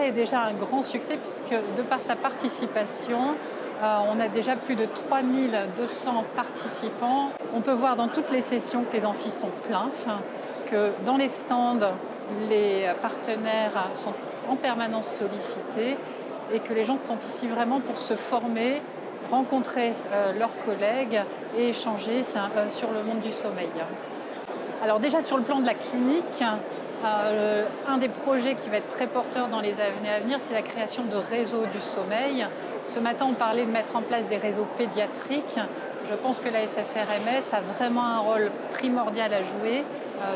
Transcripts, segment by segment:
congrès est déjà un grand succès puisque de par sa participation, on a déjà plus de 3200 participants. On peut voir dans toutes les sessions que les amphis sont pleins, que dans les stands, les partenaires sont en permanence sollicités et que les gens sont ici vraiment pour se former, rencontrer leurs collègues et échanger sur le monde du sommeil. Alors déjà sur le plan de la clinique, un des projets qui va être très porteur dans les années à venir, c'est la création de réseaux du sommeil. Ce matin, on parlait de mettre en place des réseaux pédiatriques. Je pense que la SFRMS a vraiment un rôle primordial à jouer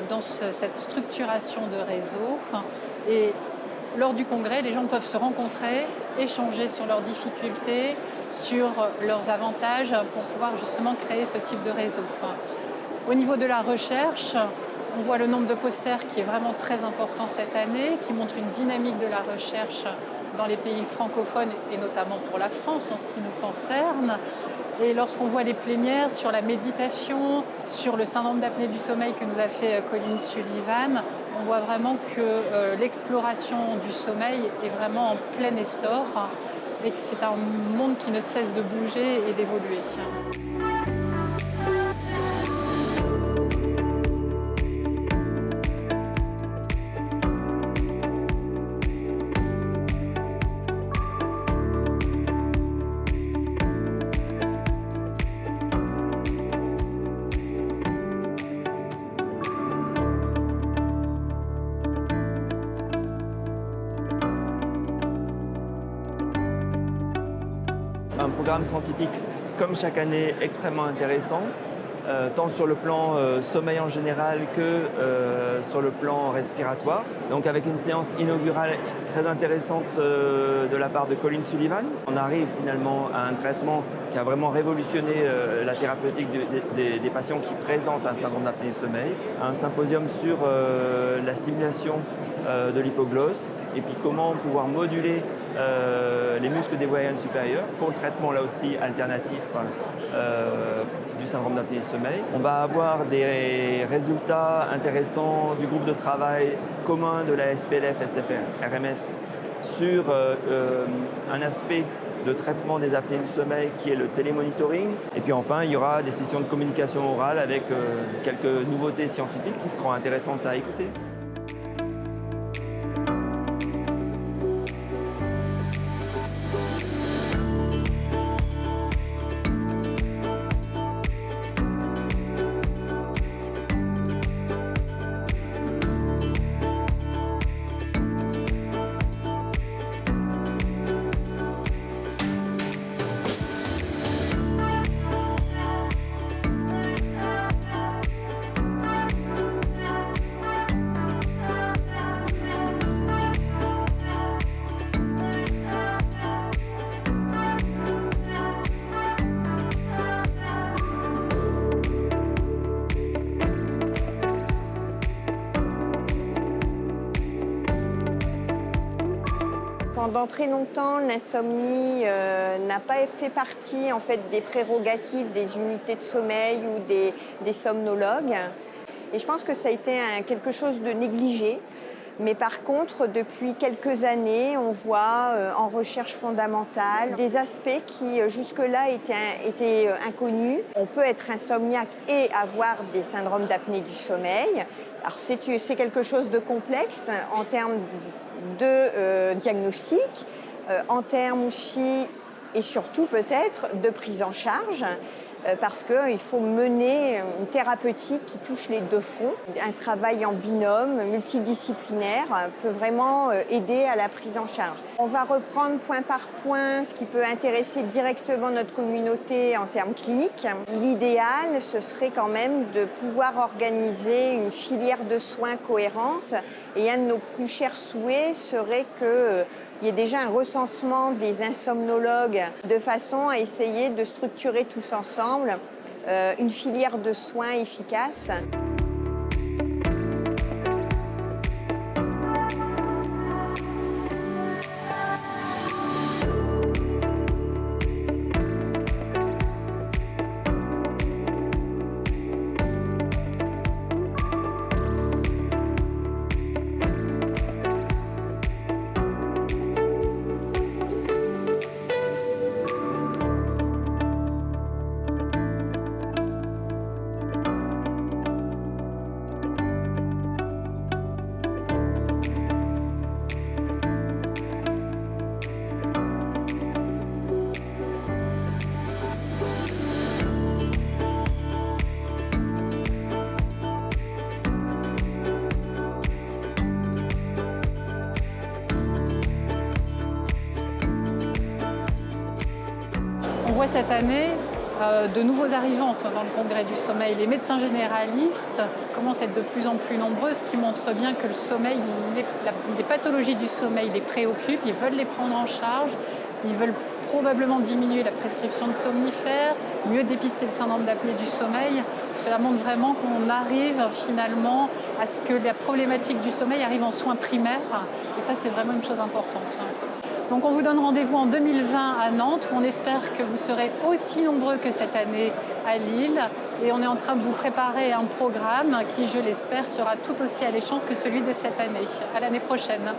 dans cette structuration de réseau. Et lors du congrès, les gens peuvent se rencontrer, échanger sur leurs difficultés, sur leurs avantages pour pouvoir justement créer ce type de réseau. Au niveau de la recherche, on voit le nombre de posters qui est vraiment très important cette année, qui montre une dynamique de la recherche dans les pays francophones et notamment pour la France en ce qui nous concerne. Et lorsqu'on voit les plénières sur la méditation, sur le syndrome d'apnée du sommeil que nous a fait Colin Sullivan, on voit vraiment que l'exploration du sommeil est vraiment en plein essor et que c'est un monde qui ne cesse de bouger et d'évoluer. Un programme scientifique, comme chaque année, extrêmement intéressant, tant sur le plan sommeil en général que sur le plan respiratoire. Donc avec une séance inaugurale très intéressante de la part de Colin Sullivan. On arrive finalement à un traitement qui a vraiment révolutionné la thérapeutique des patients qui présentent un syndrome d'apnée du sommeil. Un symposium sur la stimulation de l'hypoglosse et puis comment pouvoir moduler les muscles des voies aériennes supérieures pour le traitement là aussi alternatif du syndrome d'apnée du sommeil. On va avoir des résultats intéressants du groupe de travail commun de la SPLF SFRMS sur un aspect de traitement des apnées du sommeil qui est le télémonitoring. Et puis enfin, il y aura des sessions de communication orale avec quelques nouveautés scientifiques qui seront intéressantes à écouter. Pendant très longtemps, l'insomnie n'a pas fait partie en fait, des prérogatives des unités de sommeil ou des somnologues. Et je pense que ça a été quelque chose de négligé. Mais par contre, depuis quelques années, on voit en recherche fondamentale des aspects qui jusque-là étaient inconnus. On peut être insomniaque et avoir des syndromes d'apnée du sommeil. Alors c'est quelque chose de complexe en termes de diagnostic, en termes aussi et surtout peut-être de prise en charge. Parce qu'il faut mener une thérapeutique qui touche les deux fronts. Un travail en binôme, multidisciplinaire, peut vraiment aider à la prise en charge. On va reprendre point par point ce qui peut intéresser directement notre communauté en termes cliniques. L'idéal, ce serait quand même de pouvoir organiser une filière de soins cohérente. Et un de nos plus chers souhaits serait que il y a déjà un recensement des insomnologues de façon à essayer de structurer tous ensemble une filière de soins efficace. voit cette année de nouveaux arrivants dans le congrès du sommeil. Les médecins généralistes commencent à être de plus en plus nombreux, ce qui montre bien que le sommeil, les pathologies du sommeil les préoccupent, ils veulent les prendre en charge, ils veulent probablement diminuer la prescription de somnifères, mieux dépister le syndrome d'apnée du sommeil. Cela montre vraiment qu'on arrive finalement à ce que la problématique du sommeil arrive en soins primaires, et ça c'est vraiment une chose importante. Donc on vous donne rendez-vous en 2020 à Nantes, où on espère que vous serez aussi nombreux que cette année à Lille. Et on est en train de vous préparer un programme qui, je l'espère, sera tout aussi alléchant que celui de cette année. À l'année prochaine.